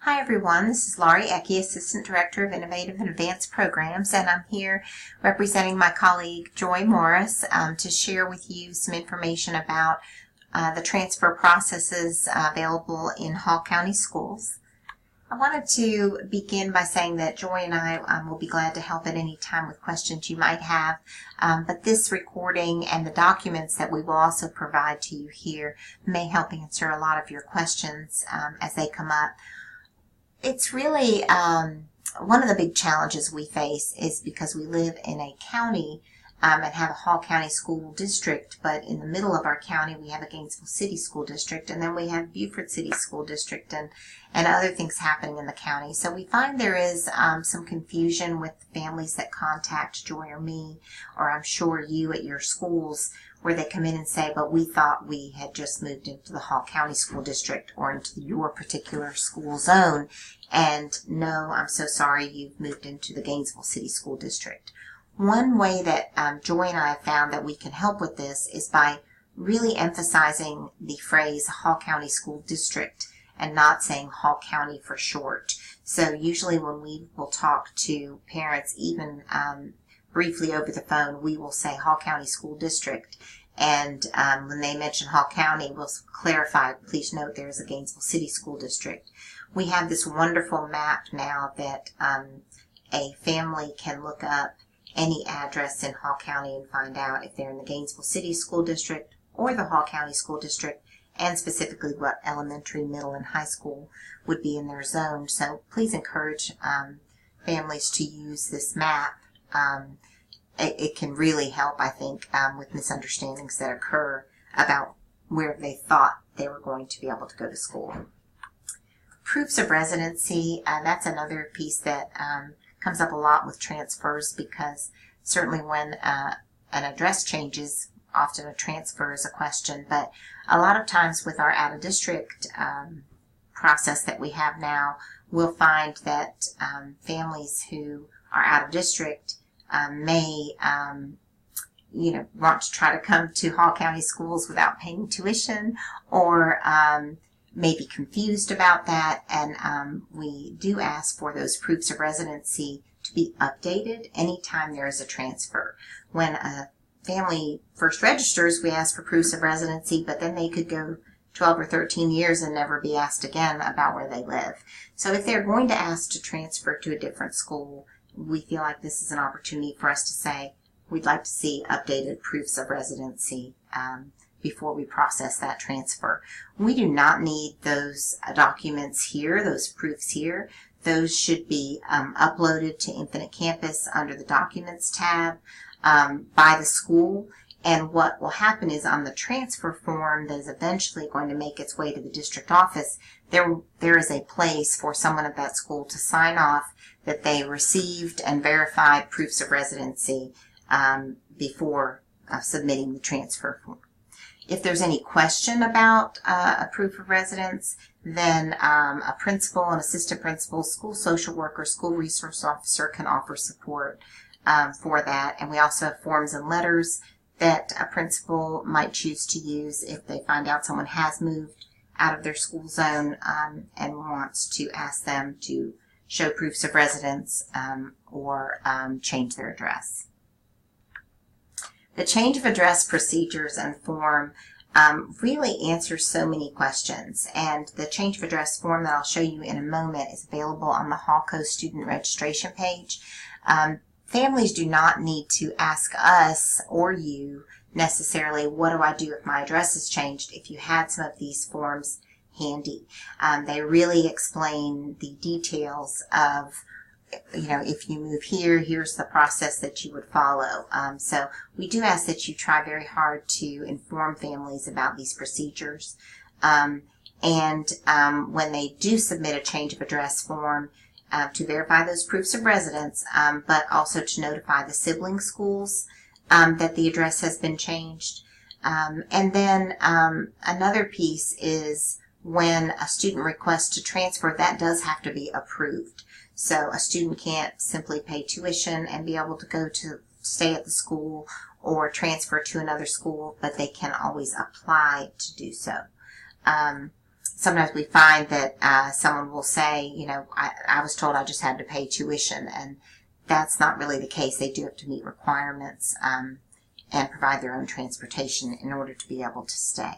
Hi everyone, this is Laurie Ecke, Assistant Director of Innovative and Advanced Programs, and I'm here representing my colleague Joy Morris to share with you some information about the transfer processes available in Hall County Schools. I wanted to begin by saying that Joy and I will be glad to help at any time with questions you might have, but this recording and the documents that we will also provide to you here may help answer a lot of your questions as they come up. It's really one of the big challenges we face is because we live in a county and have a Hall County School District, but in the middle of our county we have a Gainesville City School District, and then we have Beaufort City School District and other things happening in the county. So we find there is some confusion with families that contact Joy or me, or I'm sure you at your schools, where they come in and say, but we thought we had just moved into the Hall County School District or into your particular school zone, and no, I'm so sorry, you've moved into the Gainesville City School District. One way that Joy and I have found that we can help with this is by really emphasizing the phrase Hall County School District and not saying Hall County for short. So usually when we will talk to parents, even briefly over the phone, we will say Hall County School District. And when they mention Hall County, we'll clarify, please note there is a Gainesville City School District. We have this wonderful map now that a family can look up any address in Hall County and find out if they're in the Gainesville City School District or the Hall County School District, and specifically what elementary, middle, and high school would be in their zone. So please encourage families to use this map. It can really help, I think, with misunderstandings that occur about where they thought they were going to be able to go to school. Proofs of residency, that's another piece that comes up a lot with transfers, because certainly when an address changes, often a transfer is a question, but a lot of times with our out-of-district process that we have now, we'll find that families who are out of district may want to try to come to Hall County schools without paying tuition, or may be confused about that, and we do ask for those proofs of residency to be updated anytime there is a transfer. When a family first registers, we ask for proofs of residency, but then they could go 12 or 13 years and never be asked again about where they live. So if they're going to ask to transfer to a different school, we feel like this is an opportunity for us to say, we'd like to see updated proofs of residency before we process that transfer. We do not need those documents here, those proofs here. Those should be uploaded to Infinite Campus under the Documents tab by the school. And what will happen is on the transfer form that is eventually going to make its way to the district office, there is a place for someone at that school to sign off that they received and verified proofs of residency before submitting the transfer form. If there's any question about a proof of residence, then a principal, an assistant principal, school social worker, school resource officer can offer support for that. And we also have forms and letters that a principal might choose to use if they find out someone has moved out of their school zone and wants to ask them to show proofs of residence or change their address. The change of address procedures and form really answers so many questions, and the change of address form that I'll show you in a moment is available on the Hallco student registration page. Families do not need to ask us or you necessarily, what do I do if my address is changed, if you had some of these forms handy. They really explain the details of, if you move here, here's the process that you would follow. So we do ask that you try very hard to inform families about these procedures. And when they do submit a change of address form, to verify those proofs of residence, but also to notify the sibling schools that the address has been changed. And then another piece is when a student requests to transfer, that does have to be approved. So a student can't simply pay tuition and be able to go to stay at the school or transfer to another school, but they can always apply to do so. sometimes we find that someone will say, I was told I just had to pay tuition, and that's not really the case. They do have to meet requirements and provide their own transportation in order to be able to stay.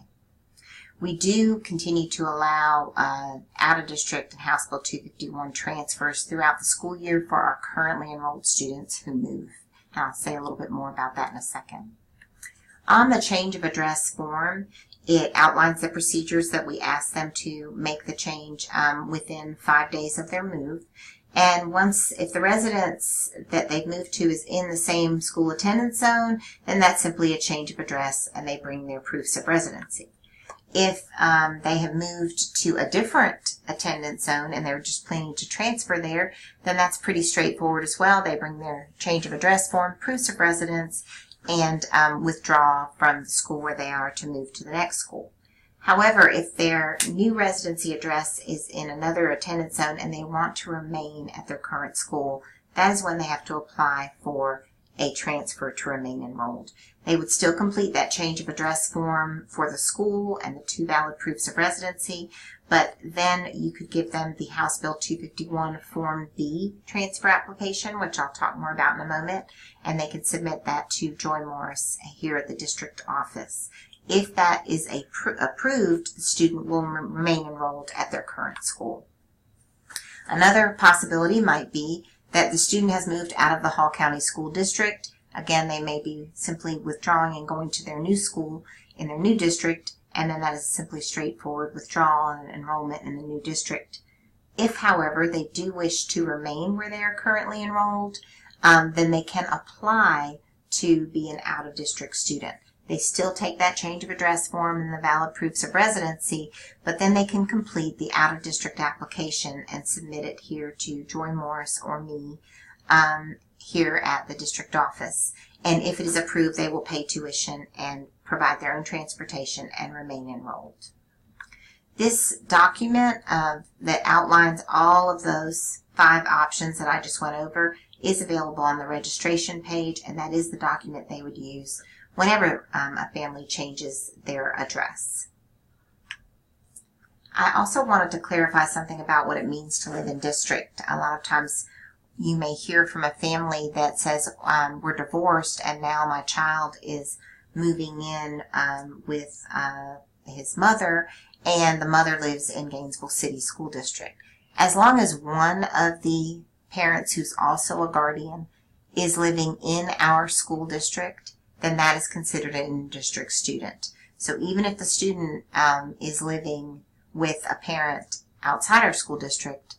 We do continue to allow out-of-district and House Bill 251 transfers throughout the school year for our currently enrolled students who move. And I'll say a little bit more about that in a second. On the change of address form, it outlines the procedures that we ask them to make the change within 5 days of their move. And if the residence that they've moved to is in the same school attendance zone, then that's simply a change of address and they bring their proofs of residency. If they have moved to a different attendance zone and they're just planning to transfer there, then that's pretty straightforward as well. They bring their change of address form, proofs of residence, and withdraw from the school where they are to move to the next school. However, if their new residency address is in another attendance zone and they want to remain at their current school, that is when they have to apply for a transfer to remain enrolled. They would still complete that change of address form for the school and the 2 valid proofs of residency, but then you could give them the House Bill 251 Form B transfer application, which I'll talk more about in a moment, and they can submit that to Joy Morris here at the district office. If that is approved, the student will remain enrolled at their current school. Another possibility might be that the student has moved out of the Hall County School District. Again, they may be simply withdrawing and going to their new school in their new district, and then that is simply straightforward withdrawal and enrollment in the new district. If, however, they do wish to remain where they are currently enrolled, then they can apply to be an out-of-district student. They still take that change of address form and the valid proofs of residency, but then they can complete the out-of-district application and submit it here to Joy Morris or me here at the district office. And if it is approved, they will pay tuition and provide their own transportation and remain enrolled. This document that outlines all of those 5 options that I just went over is available on the registration page, and that is the document they would use whenever a family changes their address. I also wanted to clarify something about what it means to live in district. A lot of times you may hear from a family that says, we're divorced and now my child is moving in with his mother, and the mother lives in Gainesville City School District. As long as one of the parents who's also a guardian is living in our school district, then that is considered an in-district student. So even if the student is living with a parent outside our school district,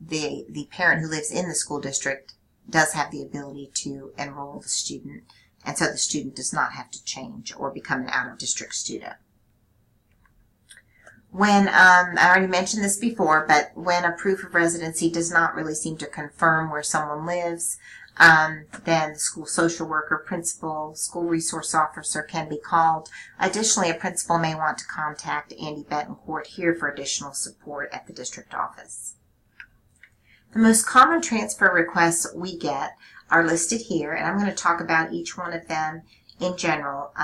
the parent who lives in the school district does have the ability to enroll the student, and so the student does not have to change or become an out-of-district student. When, I already mentioned this before, but when a proof of residency does not really seem to confirm where someone lives, then the school social worker, principal, school resource officer can be called. Additionally, a principal may want to contact Andy Betancourt here for additional support at the district office. The most common transfer requests we get are listed here, and I'm going to talk about each one of them in general.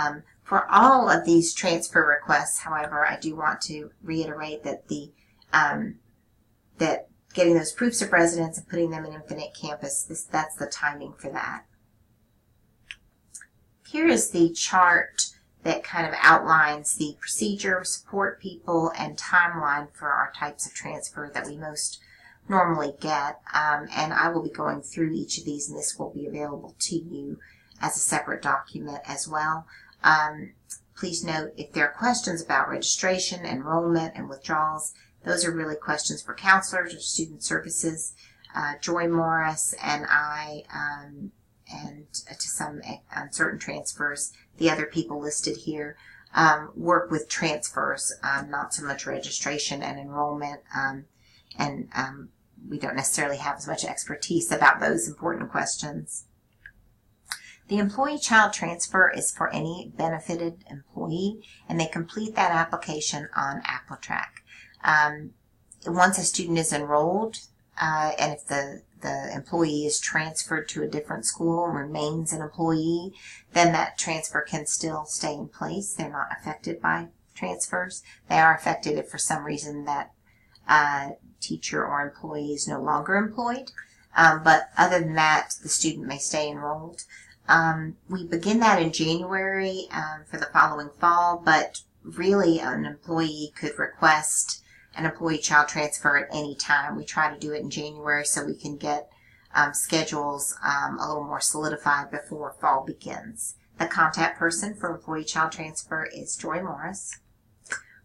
For all of these transfer requests, however, I do want to reiterate that that getting those proofs of residence and putting them in Infinite Campus, that's the timing for that. Here is the chart that kind of outlines the procedure, support people, and timeline for our types of transfer that we most normally get. And I will be going through each of these, and this will be available to you as a separate document as well. Please note, if there are questions about registration, enrollment, and withdrawals, those are really questions for counselors or student services. Joy Morris and I, and to some uncertain transfers, the other people listed here, work with transfers, not so much registration and enrollment, and we don't necessarily have as much expertise about those important questions. The employee child transfer is for any benefited employee, and they complete that application on AppleTrack. Once a student is enrolled, and if the employee is transferred to a different school and remains an employee, then that transfer can still stay in place. They're not affected by transfers. They are affected if for some reason that teacher or employee is no longer employed. But other than that, the student may stay enrolled. We begin that in January for the following fall, but really an employee could request an employee child transfer at any time. We try to do it in January so we can get schedules a little more solidified before fall begins. The contact person for employee child transfer is Joy Morris.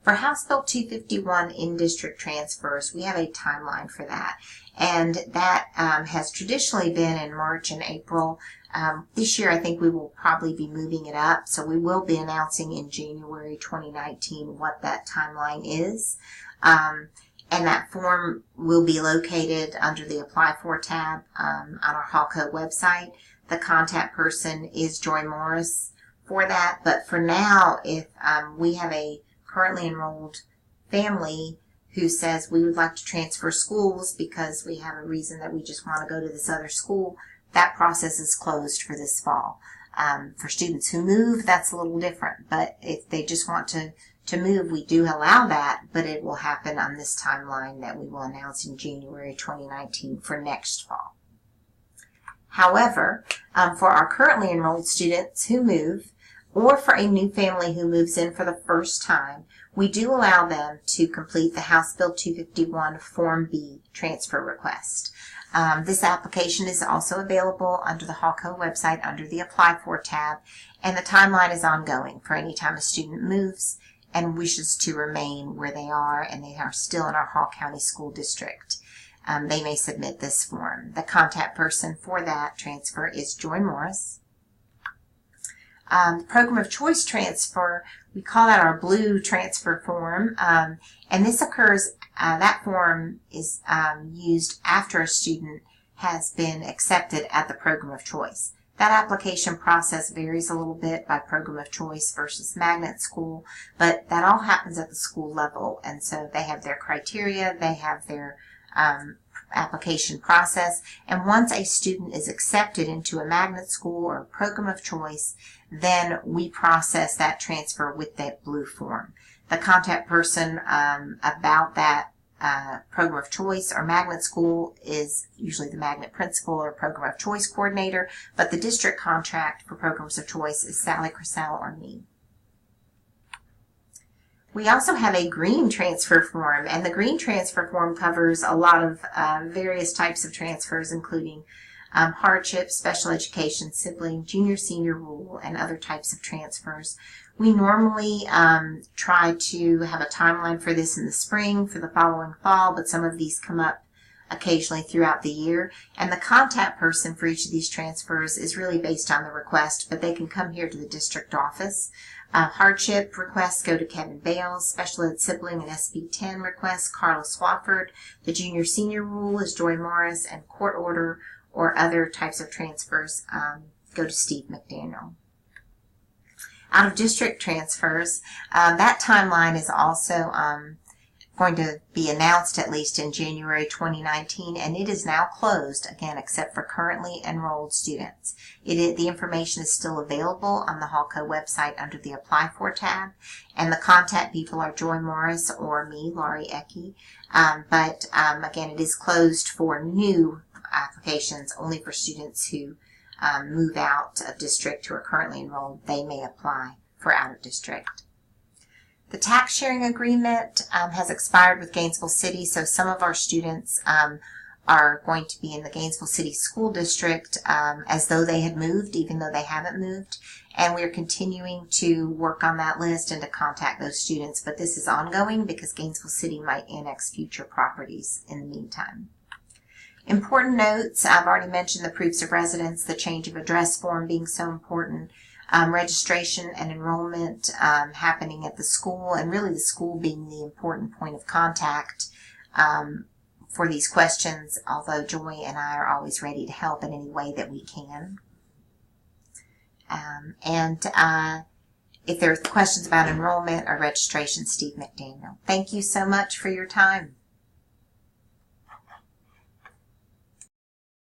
For House Bill 251 in-district transfers, we have a timeline for that. And that has traditionally been in March and April. This year, I think we will probably be moving it up. So we will be announcing in January 2019 what that timeline is. And that form will be located under the Apply For tab on our Hallco website. The contact person is Joy Morris for that. But for now, if we have a currently enrolled family who says we would like to transfer schools because we have a reason that we just want to go to this other school, that process is closed for this fall. For students who move, that's a little different. But if they just want to move, we do allow that, but it will happen on this timeline that we will announce in January 2019 for next fall. However, for our currently enrolled students who move, or for a new family who moves in for the first time, we do allow them to complete the House Bill 251 Form B transfer request. This application is also available under the Hallco website under the Apply For tab, and the timeline is ongoing for any time a student moves and wishes to remain where they are and they are still in our Hall County School District. They may submit this form. The contact person for that transfer is Joy Morris. Program of Choice transfer, we call that our blue transfer form, and this occurs, that form is used after a student has been accepted at the Program of Choice. That application process varies a little bit by Program of Choice versus magnet school, but that all happens at the school level, and so they have their criteria, they have their application process, and once a student is accepted into a magnet school or a Program of Choice, then we process that transfer with that blue form. The contact person about that Program of Choice or magnet school is usually the magnet principal or Program of Choice coordinator, but the district contract for Programs of Choice is Sally Crisell or me. We also have a green transfer form, and the green transfer form covers a lot of various types of transfers, including hardship, special education, sibling, junior, senior rule, and other types of transfers. We normally try to have a timeline for this in the spring for the following fall, but some of these come up occasionally throughout the year. And the contact person for each of these transfers is really based on the request, but they can come here to the district office. Hardship requests go to Kevin Bales. Special ed sibling and SB 10 requests, Carla Swafford. The junior senior rule is Joy Morris, and court order or other types of transfers go to Steve McDaniel. Out of district transfers, that timeline is also going to be announced at least in January 2019, and it is now closed, again, except for currently enrolled students. The information is still available on the Hallco website under the Apply For tab, and the contact people are Joy Morris or me, Laurie Ecke. But again, it is closed for new applications, only for students who move out of district who are currently enrolled. They may apply for out of district. The tax sharing agreement has expired with Gainesville City, so some of our students are going to be in the Gainesville City School District as though they had moved, even though they haven't moved. And we're continuing to work on that list and to contact those students, but this is ongoing because Gainesville City might annex future properties in the meantime. Important notes, I've already mentioned the proofs of residence, the change of address form being so important. Registration and enrollment happening at the school, and really the school being the important point of contact for these questions, although Joy and I are always ready to help in any way that we can. If there are questions about enrollment or registration, Steve McDaniel. Thank you so much for your time.